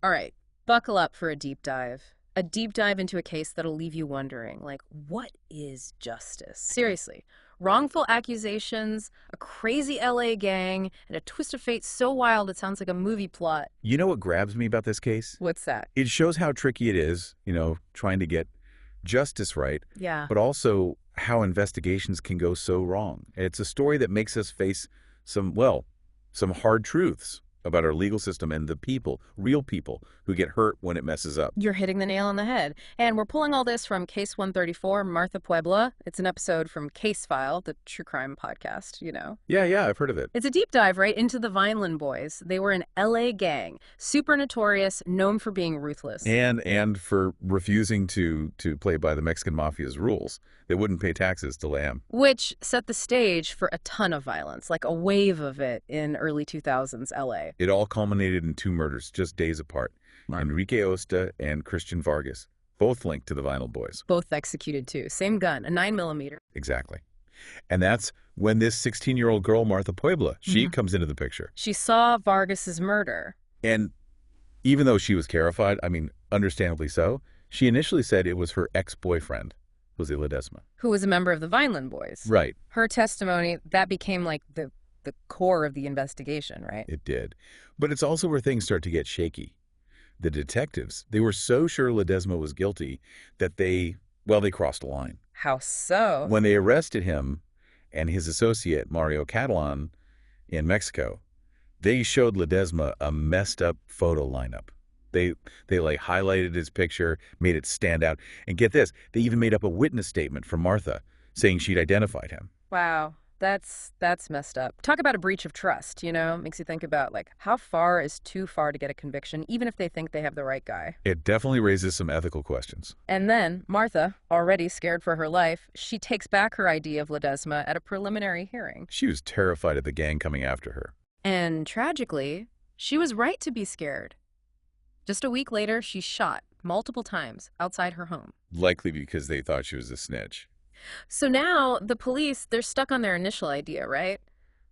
All right, buckle up for a deep dive. A deep dive into a case that'll leave you wondering, like, what is justice? Seriously, wrongful accusations, a crazy LA gang, and a twist of fate so wild it sounds like a movie plot. You know what grabs me about this case? What's that? It shows how tricky it is, trying to get justice right, Yeah. but also how investigations can go so wrong. It's a story that makes us face some hard truths about our legal system and the people, real people, who get hurt when it messes up. You're hitting the nail on the head. And we're pulling all this from Case 134, Martha Puebla. It's an episode from Case File, the true crime podcast, you know. Yeah, I've heard of it. It's a deep dive right into the Vineland boys. They were an LA gang, super notorious, known for being ruthless. And for refusing to play by the Mexican mafia's rules. They wouldn't pay taxes to Lamb. Which set the stage for a ton of violence, like a wave of it in early 2000s LA. It all culminated in 2 murders just days apart. Right. Enrique Osta and Christian Vargas, both linked to the Vinyl Boys. Both executed too. Same gun, a 9mm. Exactly. And that's when this 16-year-old girl, Martha Puebla, she comes into the picture. She saw Vargas's murder. And even though she was terrified, understandably so, she initially said it was her ex-boyfriend, Jose Ledesma. Who was a member of the Vineland boys. Right. Her testimony, that became like the core of the investigation, right? It did. But it's also where things start to get shaky. The detectives, they were so sure Ledesma was guilty that they crossed a line. How so? When they arrested him and his associate, Mario Catalan, in Mexico, they showed Ledesma a messed up photo lineup. They highlighted his picture, made it stand out. And get this, they even made up a witness statement from Martha saying she'd identified him. Wow. That's messed up. Talk about a breach of trust, you know? Makes you think about, like, how far is too far to get a conviction, even if they think they have the right guy? It definitely raises some ethical questions. And then Martha, already scared for her life, she takes back her ID of Ledesma at a preliminary hearing. She was terrified of the gang coming after her. And tragically, she was right to be scared. Just a week later, she's shot multiple times outside her home. Likely because they thought she was a snitch. So now the police, they're stuck on their initial idea, right?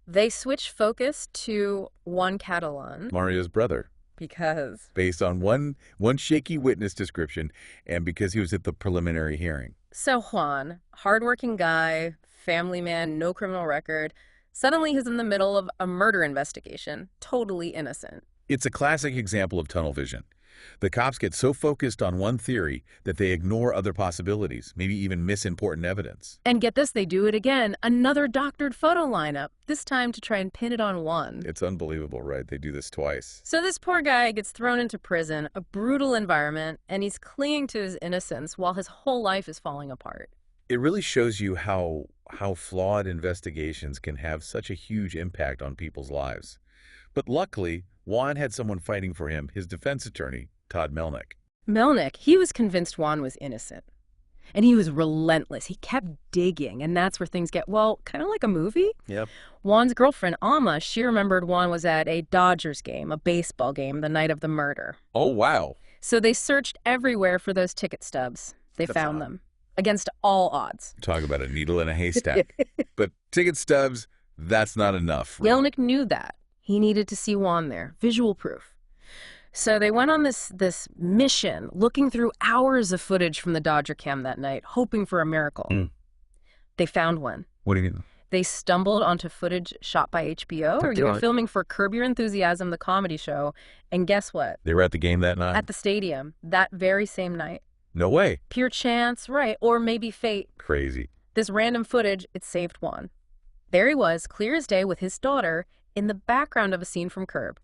They switch focus to Juan Catalan. Mario's brother. Because? Based on one shaky witness description and because he was at the preliminary hearing. So Juan, hardworking guy, family man, no criminal record, suddenly he's in the middle of a murder investigation, totally innocent. It's a classic example of tunnel vision. The cops get so focused on one theory that they ignore other possibilities, maybe even miss important evidence. And get this, they do it again. Another doctored photo lineup, this time to try and pin it on Juan. It's unbelievable, right? They do this twice. So this poor guy gets thrown into prison, a brutal environment, and he's clinging to his innocence while his whole life is falling apart. It really shows you how flawed investigations can have such a huge impact on people's lives. But luckily, Juan had someone fighting for him, his defense attorney, Todd Melnick. Melnick, he was convinced Juan was innocent. And he was relentless. He kept digging, and that's where things get, kind of like a movie. Yep. Juan's girlfriend, Alma, she remembered Juan was at a Dodgers game, a baseball game, the night of the murder. Oh, wow. So they searched everywhere for those ticket stubs. They found them, against all odds. Talk about a needle in a haystack. But ticket stubs, that's not enough. Really. Melnick knew that. He needed to see Juan there, visual proof. So they went on this mission, looking through hours of footage from the Dodger cam that night, hoping for a miracle. They found one. What do you mean? They stumbled onto footage shot by HBO, or you were filming for Curb Your Enthusiasm, the comedy show, and guess what? They were at the game that night? At the stadium, that very same night. No way. Pure chance, right, or maybe fate. Crazy. This random footage, it saved Juan. There he was, clear as day, with his daughter in the background of a scene from Curb.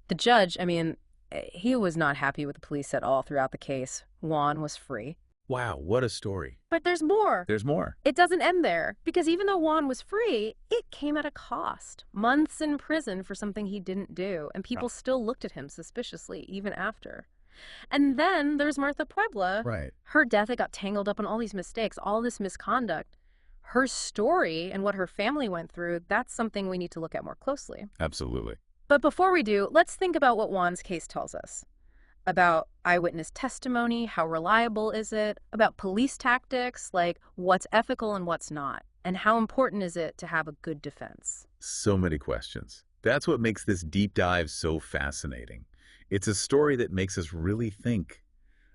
The judge, he was not happy with the police at all throughout the case. Juan was free. Wow, what a story. But there's more. There's more. It doesn't end there, because even though Juan was free, it came at a cost. Months in prison for something he didn't do, and people still looked at him suspiciously, even after. And then there's Martha Puebla. Right. Her death, it got tangled up in all these mistakes, all this misconduct. Her story and what her family went through, that's something we need to look at more closely. Absolutely. But before we do, let's think about what Juan's case tells us. About eyewitness testimony, how reliable is it? About police tactics, like what's ethical and what's not? And how important is it to have a good defense? So many questions. That's what makes this deep dive so fascinating. It's a story that makes us really think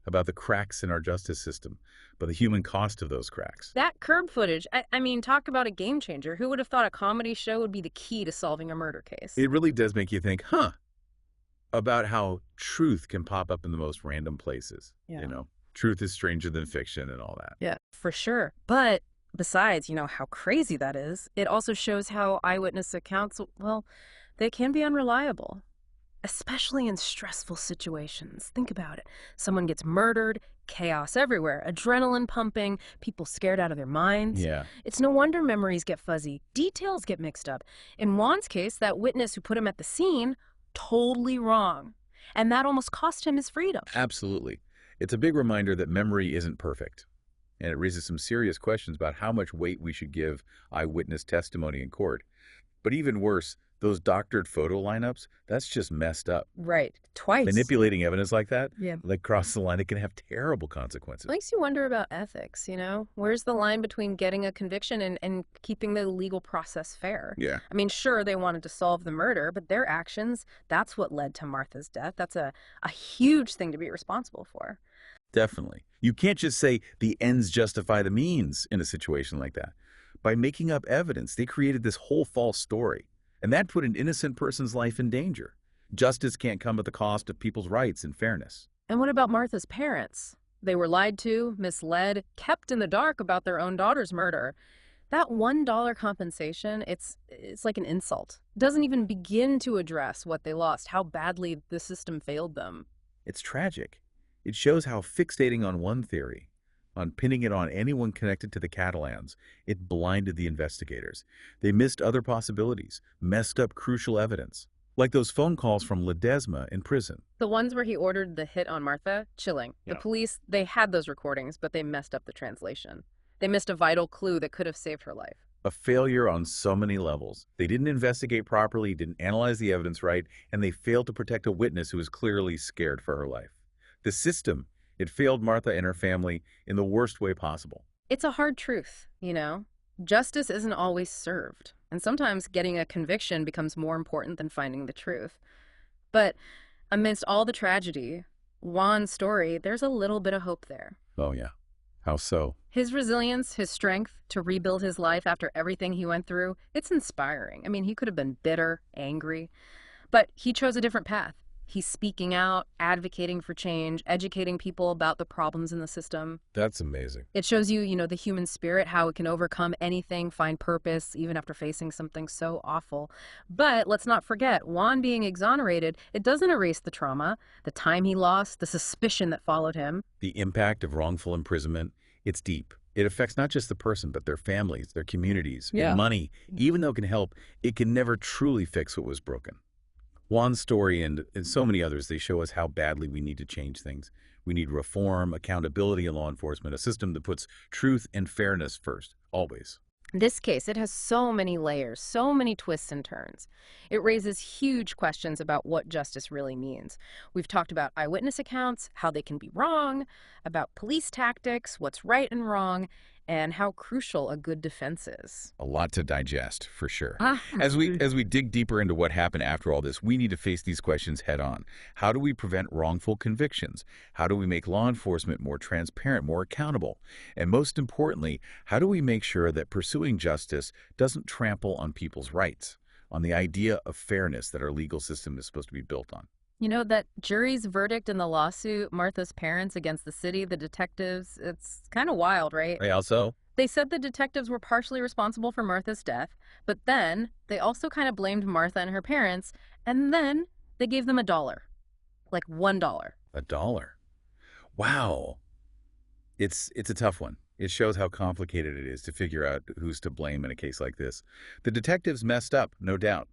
about the cracks in our justice system, but the human cost of those cracks. That curb footage, I mean, talk about a game changer. Who would have thought a comedy show would be the key to solving a murder case? It really does make you think, about how truth can pop up in the most random places. Yeah. Truth is stranger than fiction and all that. Yeah, for sure. But besides, how crazy that is, it also shows how eyewitness accounts, well, they can be unreliable, especially in stressful situations. Think about it. Someone gets murdered, chaos everywhere, adrenaline pumping, people scared out of their minds. Yeah, It's no wonder memories get fuzzy, details get mixed up. In Juan's case, that witness who put him at the scene, totally wrong. And that almost cost him his freedom. absolutely. It's a big reminder that memory isn't perfect. And it raises some serious questions about how much weight we should give eyewitness testimony in court. But even worse, those doctored photo lineups, that's just messed up. Right, twice. Manipulating evidence like that, Yeah. like cross the line, it can have terrible consequences. Makes you wonder about ethics. Where's the line between getting a conviction and keeping the legal process fair? Yeah, I mean, sure, they wanted to solve the murder, but their actions, that's what led to Martha's death. That's a huge thing to be responsible for. definitely. You can't just say the ends justify the means in a situation like that. By making up evidence, they created this whole false story. And that put an innocent person's life in danger. Justice can't come at the cost of people's rights and fairness. And what about Martha's parents? They were lied to, misled, kept in the dark about their own daughter's murder. That $1 compensation, it's like an insult. It doesn't even begin to address what they lost, how badly the system failed them. It's tragic. It shows how fixating on one theory, on pinning it on anyone connected to the Catalans, it blinded the investigators. They missed other possibilities, messed up crucial evidence, like those phone calls from Ledesma in prison. The ones where he ordered the hit on Martha, chilling. The Yeah. police, they had those recordings, but they messed up the translation. They missed a vital clue that could have saved her life. A failure on so many levels. They didn't investigate properly, didn't analyze the evidence right, and they failed to protect a witness who was clearly scared for her life. The system, it failed Martha and her family in the worst way possible. It's a hard truth. Justice isn't always served, and sometimes getting a conviction becomes more important than finding the truth. But amidst all the tragedy, Juan's story, there's a little bit of hope there. Oh, yeah. How so? His resilience, his strength to rebuild his life after everything he went through, it's inspiring. I mean, he could have been bitter, angry, but he chose a different path. He's speaking out, advocating for change, educating people about the problems in the system. That's amazing. It shows you, the human spirit, how it can overcome anything, find purpose, even after facing something so awful. But let's not forget, Juan being exonerated, it doesn't erase the trauma, the time he lost, the suspicion that followed him. The impact of wrongful imprisonment, it's deep. It affects not just the person, but their families, their communities, Yeah. and money. Even though it can help, it can never truly fix what was broken. Juan's story and so many others, they show us how badly we need to change things. We need reform, accountability in law enforcement, a system that puts truth and fairness first, always. This case, it has so many layers, so many twists and turns. It raises huge questions about what justice really means. We've talked about eyewitness accounts, how they can be wrong, about police tactics, what's right and wrong, and how crucial a good defense is. A lot to digest, for sure. Ah, As we dig deeper into what happened after all this, we need to face these questions head on. How do we prevent wrongful convictions? How do we make law enforcement more transparent, more accountable? And most importantly, how do we make sure that pursuing justice doesn't trample on people's rights, on the idea of fairness that our legal system is supposed to be built on? That jury's verdict in the lawsuit, Martha's parents against the city, the detectives, it's kind of wild, right? Hey, also, They said the detectives were partially responsible for Martha's death, but then they also kind of blamed Martha and her parents, and then they gave them $1. Like $1. $1. Wow. It's a tough one. It shows how complicated it is to figure out who's to blame in a case like this. The detectives messed up, no doubt.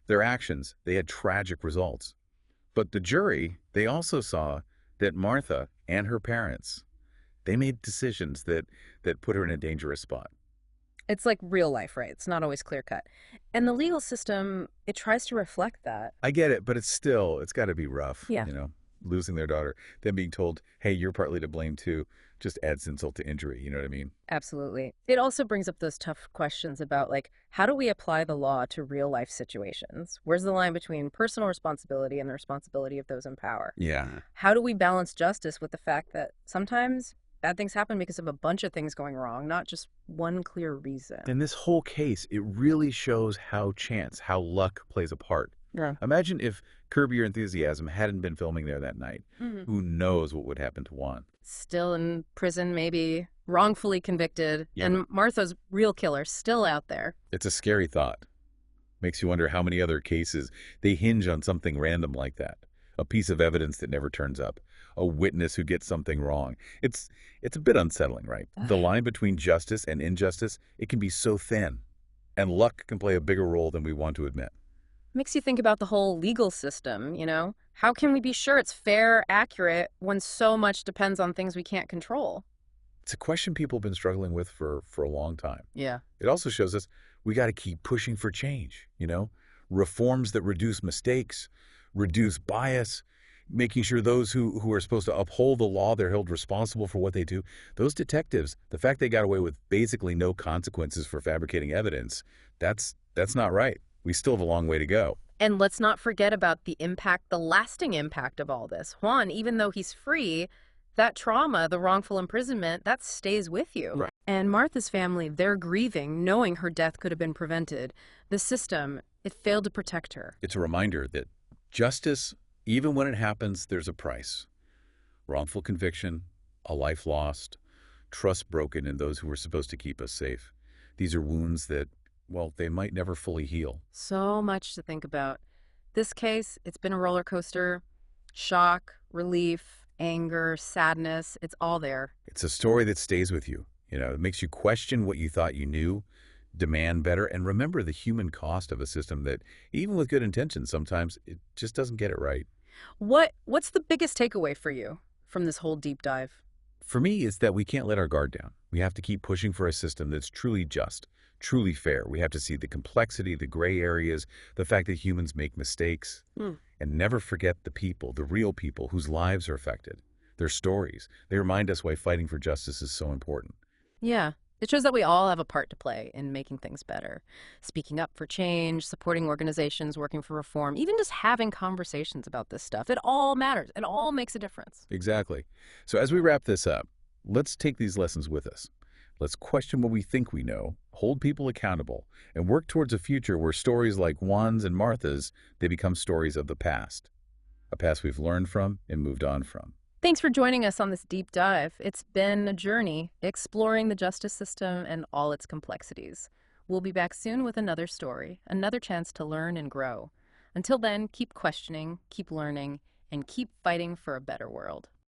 Their actions, they had tragic results. But the jury, they also saw that Martha and her parents, they made decisions that put her in a dangerous spot. It's like real life, right? It's not always clear cut. And the legal system, it tries to reflect that. I get it, but it's got to be rough, Yeah. you know. losing their daughter, then being told, hey, you're partly to blame too, just adds insult to injury. You know what I mean? Absolutely. It also brings up those tough questions about, like, how do we apply the law to real life situations? Where's the line between personal responsibility and the responsibility of those in power? Yeah. How do we balance justice with the fact that sometimes bad things happen because of a bunch of things going wrong, not just one clear reason? In this whole case, it really shows how chance, how luck plays a part. Yeah. Imagine if Curb Your Enthusiasm hadn't been filming there that night. Mhm. Who knows what would happen to Juan? Still in prison, maybe, wrongfully convicted, Yeah. and Martha's real killer still out there. It's a scary thought. Makes you wonder how many other cases they hinge on something random like that. A piece of evidence that never turns up. A witness who gets something wrong. It's a bit unsettling, right? The line between justice and injustice, it can be so thin. And luck can play a bigger role than we want to admit. Makes you think about the whole legal system, you know? How can we be sure it's fair, accurate, when so much depends on things we can't control? It's a question people have been struggling with for a long time. Yeah. It also shows us we got to keep pushing for change, you know? Reforms that reduce mistakes, reduce bias, making sure those who are supposed to uphold the law, they're held responsible for what they do. Those detectives, the fact they got away with basically no consequences for fabricating evidence, that's not right. We still have a long way to go. And let's not forget about the impact, the lasting impact of all this. Juan, even though he's free, that trauma, the wrongful imprisonment, that stays with you. Right. And Martha's family, they're grieving, knowing her death could have been prevented. The system, it failed to protect her. It's a reminder that justice, even when it happens, there's a price. Wrongful conviction, a life lost, trust broken in those who were supposed to keep us safe. These are wounds that, well, they might never fully heal. So much to think about. This case, it's been a roller coaster. Shock, relief, anger, sadness, it's all there. It's a story that stays with you. You know, it makes you question what you thought you knew, demand better, and remember the human cost of a system that, even with good intentions, sometimes it just doesn't get it right. What's the biggest takeaway for you from this whole deep dive? For me, it's that we can't let our guard down. We have to keep pushing for a system that's truly just, truly fair. We have to see the complexity, the gray areas, the fact that humans make mistakes, and never forget the people, the real people whose lives are affected, their stories. They remind us why fighting for justice is so important. Yeah, it shows that we all have a part to play in making things better. Speaking up for change, supporting organizations working for reform, even just having conversations about this stuff. It all matters. It all makes a difference. Exactly. So as we wrap this up, let's take these lessons with us. Let's question what we think we know, hold people accountable, and work towards a future where stories like Juan's and Martha's, they become stories of the past. A past we've learned from and moved on from. Thanks for joining us on this deep dive. It's been a journey exploring the justice system and all its complexities. We'll be back soon with another story, another chance to learn and grow. Until then, keep questioning, keep learning, and keep fighting for a better world.